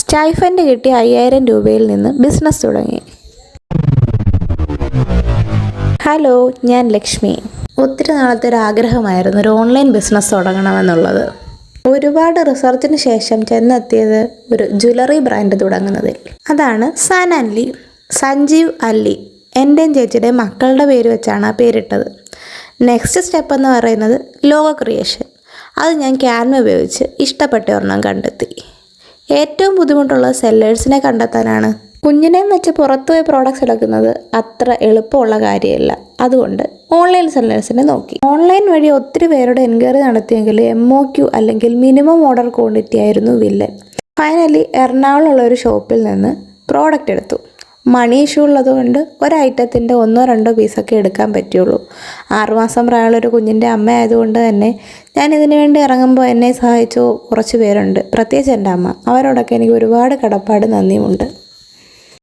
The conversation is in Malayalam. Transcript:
സ്റ്റൈഫൻഡ് കിട്ടിയ 5000 രൂപയിൽ നിന്ന് ബിസിനസ് തുടങ്ങി. ഹലോ, ഞാൻ ലക്ഷ്മി. ഒത്തിരി നാളത്തെ ഒരു ആഗ്രഹമായിരുന്നു ഒരു ഓൺലൈൻ ബിസിനസ് തുടങ്ങണമെന്നുള്ളത്. ഒരുപാട് റിസർച്ചിന് ശേഷം ചെന്നെത്തിയത് ഒരു ജ്വല്ലറി ബ്രാൻഡ് തുടങ്ങുന്നതിൽ. അതാണ് സാൻ ആൻഡ് ലീ. സഞ്ജീവ് അല്ലി എൻ്റെയും ചേച്ചിയുടെയും മക്കളുടെ പേര് വെച്ചാണ് ആ പേരിട്ടത്. നെക്സ്റ്റ് സ്റ്റെപ്പ് എന്ന് പറയുന്നത് ലോഗോ ക്രിയേഷൻ. അത് ഞാൻ ക്യാൻവ ഉപയോഗിച്ച് ഇഷ്ടപ്പെട്ട ഒരെണ്ണം കണ്ടെത്തി. ഏറ്റവും ബുദ്ധിമുട്ടുള്ളത് സെല്ലേഴ്സിനെ കണ്ടെത്താനാണ്. കുഞ്ഞിനെയും വെച്ച് പുറത്തുപോയി പ്രോഡക്റ്റ്സ് എടുക്കുന്നത് അത്ര എളുപ്പമുള്ള കാര്യമല്ല. അതുകൊണ്ട് ഓൺലൈൻ സെല്ലേഴ്സിനെ നോക്കി. ഓൺലൈൻ വഴി ഒത്തിരി പേരുടെ എൻക്വയറി നടത്തിയെങ്കിൽ MOQ അല്ലെങ്കിൽ മിനിമം ഓർഡർ ക്വാണ്ടിറ്റി ആയിരുന്നു വില്ലൻ. ഫൈനലി എറണാകുളമുള്ള ഒരു ഷോപ്പിൽ നിന്ന് പ്രോഡക്റ്റ് എടുത്തു. മണി ഇഷ്യൂ ഉള്ളതുകൊണ്ട് ഒരൈറ്റത്തിൻ്റെ 1-2 പീസൊക്കെ എടുക്കാൻ പറ്റുള്ളൂ. 6 മാസം പ്രായമുള്ള ഒരു കുഞ്ഞിൻ്റെ അമ്മ ആയതുകൊണ്ട് തന്നെ ഞാൻ ഇതിനു വേണ്ടി ഇറങ്ങുമ്പോൾ എന്നെ സഹായിച്ചു കുറച്ച് പേരുണ്ട്, പ്രത്യേകിച്ച് എൻ്റെ അമ്മ. അവരോടൊക്കെ എനിക്ക് ഒരുപാട് കടപ്പാട് നന്ദിയുമുണ്ട്.